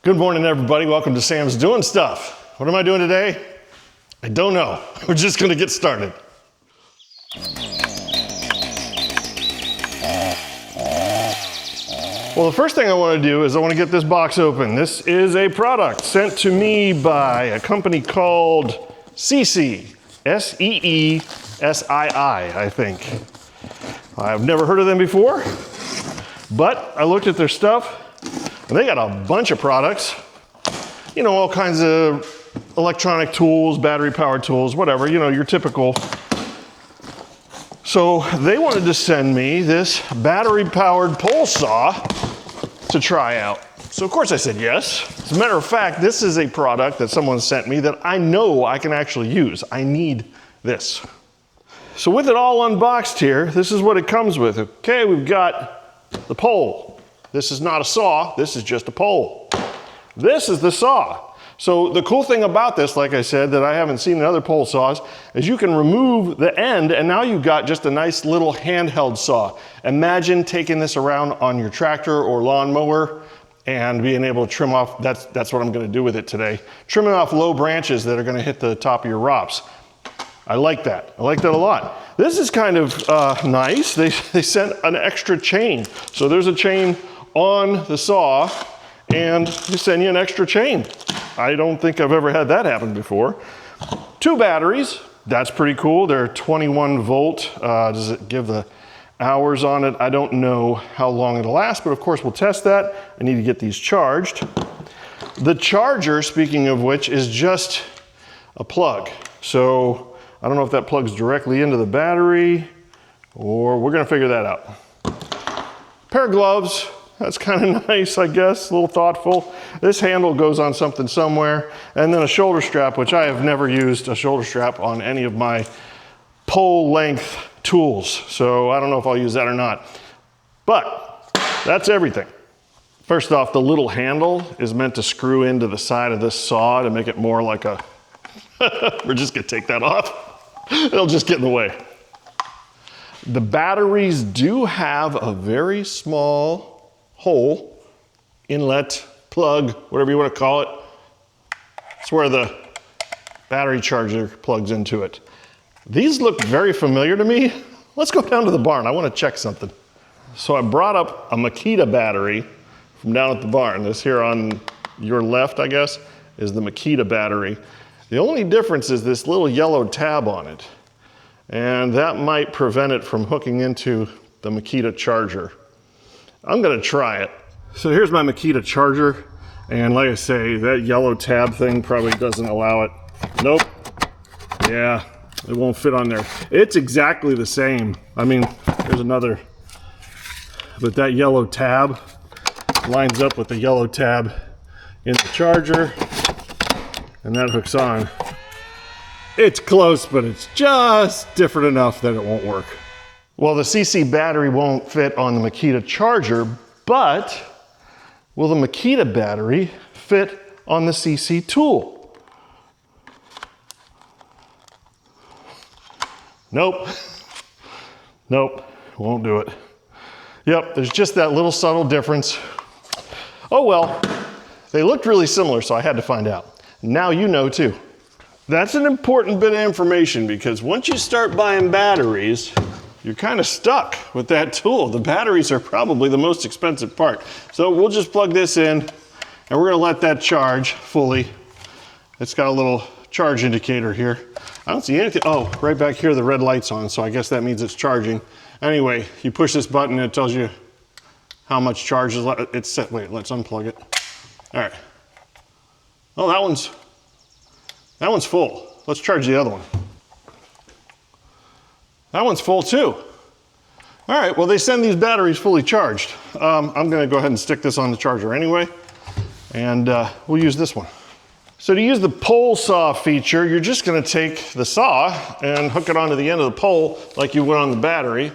Good morning, everybody. Welcome to Sam's Doing Stuff. What am I doing today? I don't know. We're just gonna get started. Well, the first thing I want to do is I want to get this box open. This is a product sent to me by a company called SeeSii, S-E-E-S-I-I, I think. I've never heard of them before, but I looked at their stuff and they got a bunch of products. You know, all kinds of electronic tools, battery powered tools, whatever, you know, your typical. So they wanted to send me this battery powered pole saw to try out. So of course I said yes. As a matter of fact, this is a product that someone sent me that I know I can actually use. I need this. So with it all unboxed here, this is what it comes with. Okay, we've got the pole. This is not a saw, this is just a pole. This is the saw. So the cool thing about this, like I said, that I haven't seen in other pole saws, is you can remove the end and now you've got just a nice little handheld saw. Imagine taking this around on your tractor or lawnmower and being able to trim off, that's what I'm gonna do with it today. Trimming off low branches that are gonna hit the top of your ROPS. I like that a lot. This is kind of nice. They sent an extra chain. So there's a chain on the saw and they send you an extra chain. I don't think I've ever had that happen before. 2 batteries, that's pretty cool. They're 21 volt. Does it give the hours on it? I don't know how long it'll last, but of course we'll test that. I need to get these charged. The charger, speaking of which, is just a plug. So I don't know if that plugs directly into the battery or we're gonna figure that out. Pair of gloves. That's kind of nice, I guess, a little thoughtful. This handle goes on something somewhere. And then a shoulder strap, which I have never used a shoulder strap on any of my pole length tools. So I don't know if I'll use that or not. But that's everything. First off, the little handle is meant to screw into the side of this saw to make it more like a, we're just gonna take that off. It'll just get in the way. The batteries do have a very small hole, inlet, plug, whatever you want to call it. It's where the battery charger plugs into it. These look very familiar to me. Let's go down to the barn. I want to check something. So I brought up a Makita battery from down at the barn. This here on your left, I guess, is the Makita battery. The only difference is this little yellow tab on it. And that might prevent it from hooking into the Makita charger. I'm gonna try it. So here's my Makita charger. And like I say, that yellow tab thing probably doesn't allow it. Nope. Yeah, it won't fit on there. It's exactly the same. I mean, there's another, but that yellow tab lines up with the yellow tab in the charger and that hooks on. It's close, but it's just different enough that it won't work. Well, the SeeSii battery won't fit on the Makita charger, but will the Makita battery fit on the SeeSii tool? Nope. Nope, won't do it. Yep, there's just that little subtle difference. Oh well, they looked really similar, so I had to find out. Now you know too. That's an important bit of information because once you start buying batteries, you're kind of stuck with that tool. The batteries are probably the most expensive part. So we'll just plug this in and we're gonna let that charge fully. It's got a little charge indicator here. I don't see anything. Oh, right back here, the red light's on. So I guess that means it's charging. Anyway, you push this button and it tells you how much charge is left. It's set, wait, let's unplug it. All right. Oh, that one's full. Let's charge the other one. That one's full too. All right, well, they send these batteries fully charged. I'm gonna go ahead and stick this on the charger anyway, and we'll use this one. So to use the pole saw feature, you're just gonna take the saw and hook it onto the end of the pole like you would on the battery.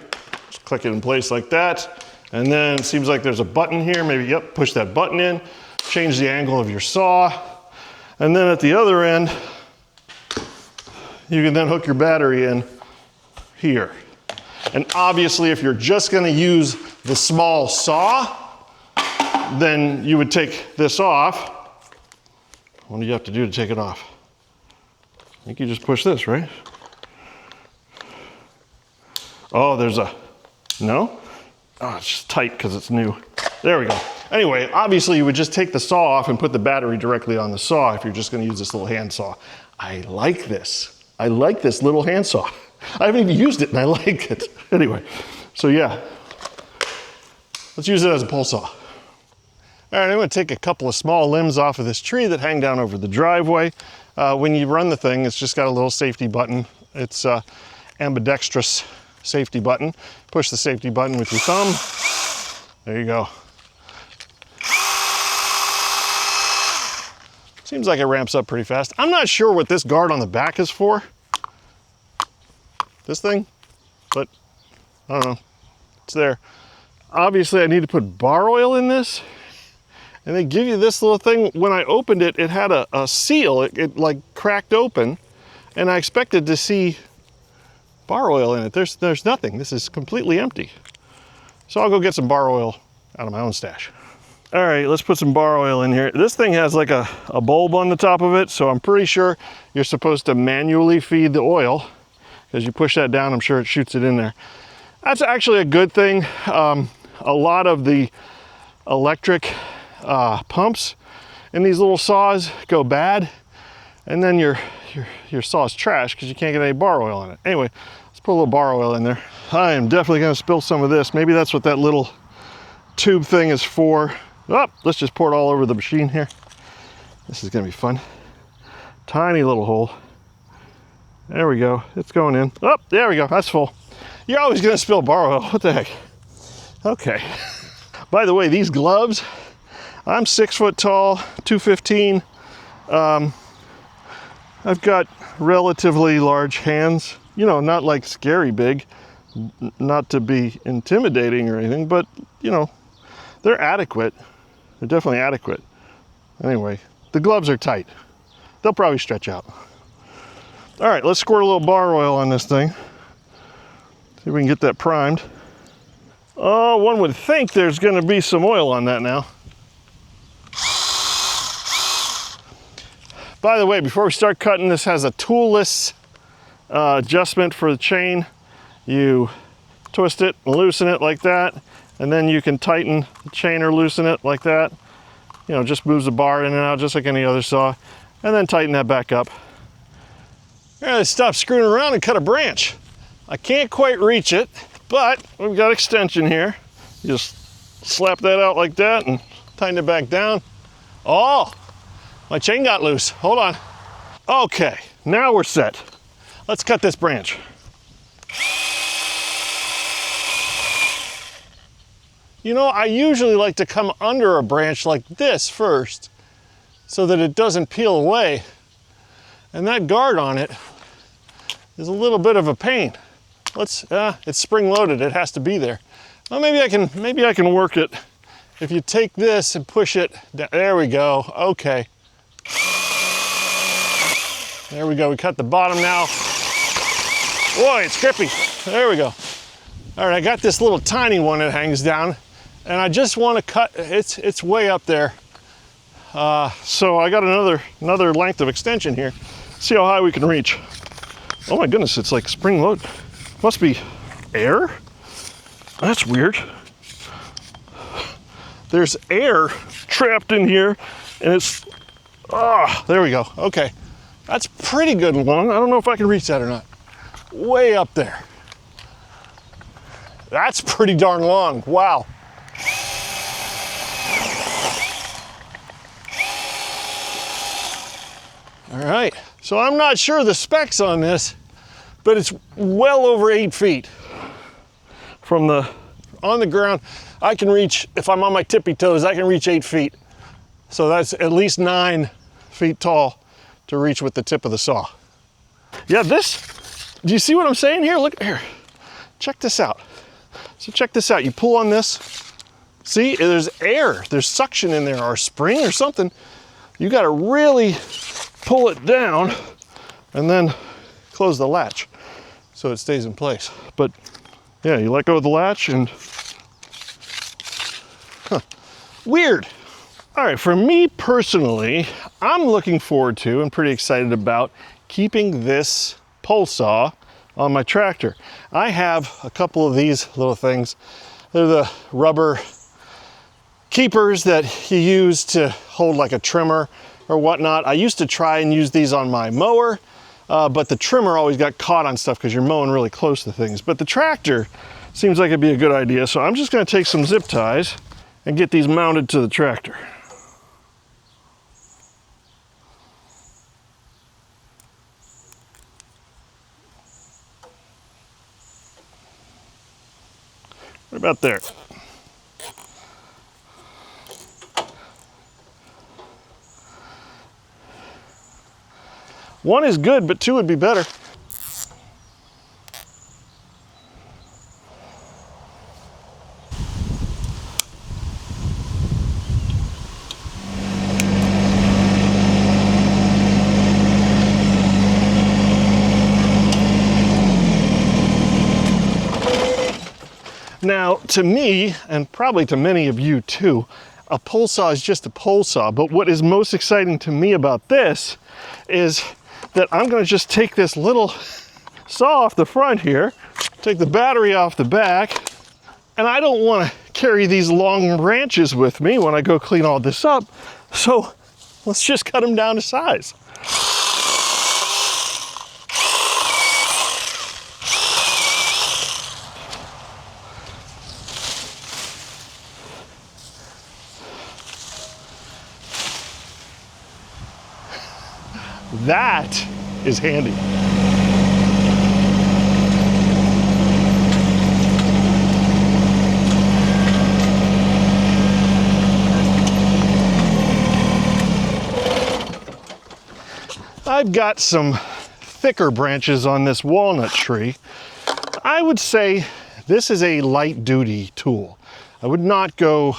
Just click it in place like that. And then it seems like there's a button here. Maybe, yep, push that button in, change the angle of your saw. And then at the other end, you can then hook your battery in here. And obviously, if you're just gonna use the small saw, then you would take this off What do you have to do to take it off? I think you just push this, right? Oh, there's a, no? Oh, it's just tight because it's new. There we go. Anyway, obviously you would just take the saw off and put the battery directly on the saw if you're just gonna use this little hand saw. I like this. I like this little hand saw. I haven't even used it and I like it. Anyway, so yeah, let's use it as a pole saw. All right, I'm gonna take a couple of small limbs off of this tree that hang down over the driveway. When you run the thing, it's just got a little safety button. It's ambidextrous safety button. Push the safety button with your thumb. There you go. Seems like it ramps up pretty fast. I'm not sure what this guard on the back is for. This thing, but I don't know. It's there. Obviously I need to put bar oil in this. And they give you this little thing. When I opened it, it had a seal. It like cracked open. And I expected to see bar oil in it. There's nothing. This is completely empty. So I'll go get some bar oil out of my own stash. All right, let's put some bar oil in here. This thing has like a bulb on the top of it, so I'm pretty sure you're supposed to manually feed the oil. Because you push that down, I'm sure it shoots it in there. That's actually a good thing. A lot of the electric pumps in these little saws go bad, and then your saw's trash because you can't get any bar oil in it. Anyway, let's put a little bar oil in there. I am definitely gonna spill some of this. Maybe that's what that little tube thing is for. Oh, let's just pour it all over the machine here. This is gonna be fun. Tiny little hole. There we go, it's going in. Oh, there we go, that's full. You're always gonna spill bar oil, what the heck? Okay. By the way, these gloves, I'm 6 foot tall, 215. I've got relatively large hands, you know, not like scary big, not to be intimidating or anything, but you know, they're adequate. They're definitely adequate. Anyway, the gloves are tight. They'll probably stretch out. All right, let's squirt a little bar oil on this thing. See if we can get that primed. Oh, one would think there's gonna be some oil on that now. By the way, before we start cutting, this has a toolless adjustment for the chain. You twist it and loosen it like that, and then you can tighten the chain or loosen it like that. You know, just moves the bar in and out just like any other saw, and then tighten that back up. Yeah, let's stop screwing around and cut a branch. I can't quite reach it, but we've got extension here. You just slap that out like that and tighten it back down. Oh, my chain got loose. Hold on. Okay, now we're set. Let's cut this branch. You know, I usually like to come under a branch like this first so that it doesn't peel away. And that guard on it is a little bit of a pain. It's spring loaded, it has to be there. Well, maybe I can work it. If you take this and push it down, there we go, okay. There we go, we cut the bottom now. Boy, it's grippy, there we go. All right, I got this little tiny one that hangs down, and I just want to cut, it's way up there. So I got another length of extension here. See how high we can reach. Oh my goodness, it's like spring load. Must be air? That's weird. There's air trapped in here, and it's, there we go, okay. That's pretty good long. I don't know if I can reach that or not. Way up there. That's pretty darn long, wow. All right, so I'm not sure the specs on this, but it's well over 8 feet. On the ground, I can reach, if I'm on my tippy toes, I can reach 8 feet. So that's at least 9 feet tall to reach with the tip of the saw. Yeah, do you see what I'm saying here? Look here, check this out. So check this out, you pull on this, see, there's air, there's suction in there, or spring or something. You gotta really pull it down and then close the latch so it stays in place. But yeah, you let go of the latch and, weird. All right, for me personally, I'm looking forward to and pretty excited about keeping this pole saw on my tractor. I have a couple of these little things. They're the rubber keepers that you use to hold like a trimmer or whatnot. I used to try and use these on my mower, but the trimmer always got caught on stuff because you're mowing really close to things. But the tractor seems like it'd be a good idea. So I'm just gonna take some zip ties and get these mounted to the tractor. Right about there. One is good, but two would be better. Now, to me, and probably to many of you too, a pole saw is just a pole saw. But what is most exciting to me about this is that I'm gonna just take this little saw off the front here, take the battery off the back, and I don't wanna carry these long branches with me when I go clean all this up. So let's just cut them down to size. That is handy. I've got some thicker branches on this walnut tree. I would say this is a light duty tool. I would not go,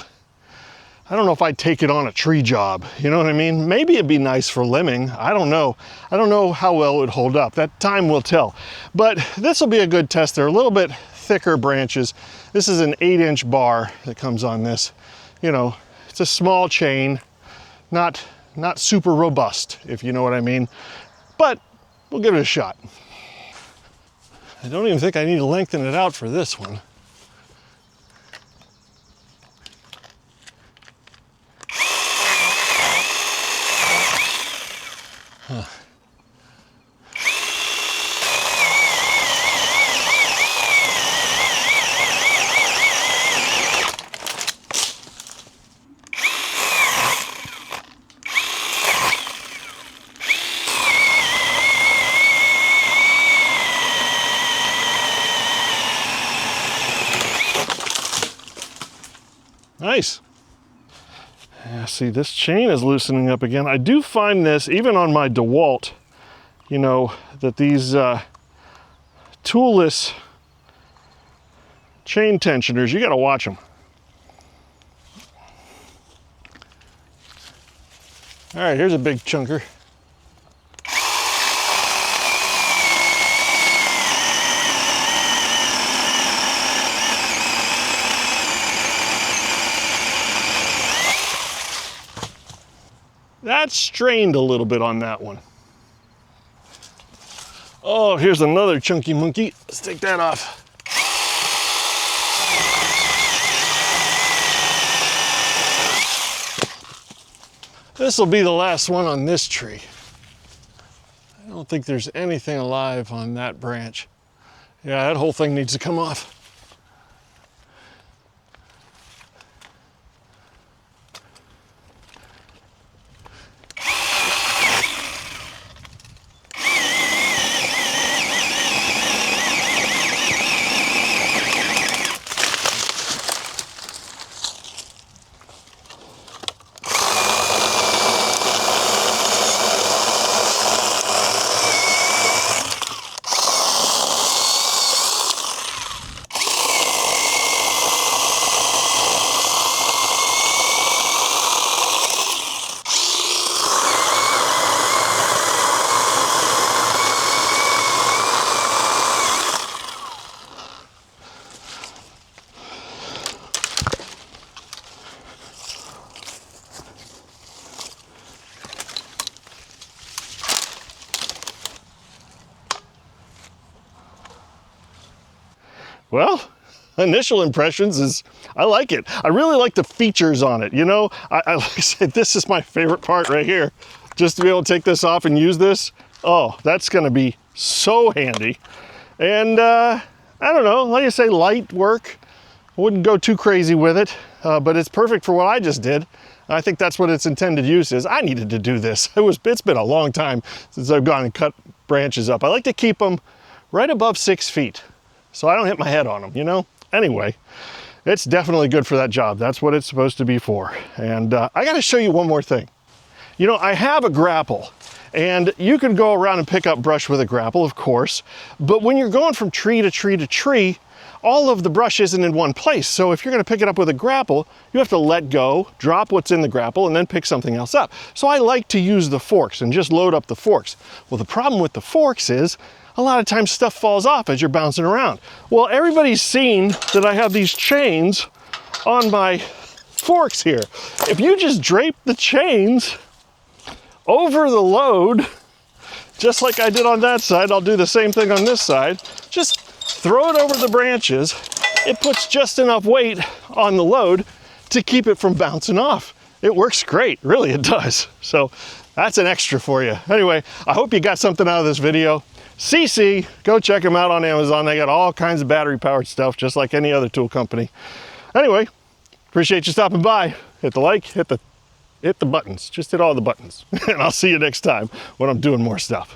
I don't know if I'd take it on a tree job, you know what I mean? Maybe it'd be nice for limbing, I don't know. I don't know how well it would hold up, that time will tell. But this will be a good test. They're a little bit thicker branches. This is an 8-inch bar that comes on this. You know, it's a small chain, not super robust, if you know what I mean. But we'll give it a shot. I don't even think I need to lengthen it out for this one. Huh. Nice. Yeah, see, this chain is loosening up again. I do find this, even on my DeWalt, you know, that these Toolless chain tensioners, you gotta watch them. All right, here's a big chunker. That strained a little bit on that one. Oh, here's another chunky monkey. Let's take that off. This will be the last one on this tree. I don't think there's anything alive on that branch. Yeah, that whole thing needs to come off. Well, initial impressions is I like it. I really like the features on it. You know, like I said, this is my favorite part right here. Just to be able to take this off and use this. Oh, that's going to be so handy. And I don't know, like I say, light work. I wouldn't go too crazy with it, but it's perfect for what I just did. I think that's what its intended use is. I needed to do this. It's been a long time since I've gone and cut branches up. I like to keep them right above 6 feet so I don't hit my head on them, you know? Anyway, it's definitely good for that job. That's what it's supposed to be for. And I got to show you one more thing. You know, I have a grapple, and you can go around and pick up brush with a grapple, of course, but when you're going from tree to tree to tree, all of the brush isn't in one place. So if you're going to pick it up with a grapple, you have to let go, drop what's in the grapple, and then pick something else up. So I like to use the forks and just load up the forks. Well, the problem with the forks is a lot of times stuff falls off as you're bouncing around. Well, everybody's seen that I have these chains on my forks here. If you just drape the chains over the load, just like I did on that side, I'll do the same thing on this side. Just throw it over the branches. It puts just enough weight on the load to keep it from bouncing off. It works great, really it does. So that's an extra for you. Anyway, I hope you got something out of this video. SeeSii, go check them out on Amazon. They got all kinds of battery powered stuff, just like any other tool company. Anyway, appreciate you stopping by. Hit the like, hit the buttons, just hit all the buttons. And I'll see you next time when I'm doing more stuff.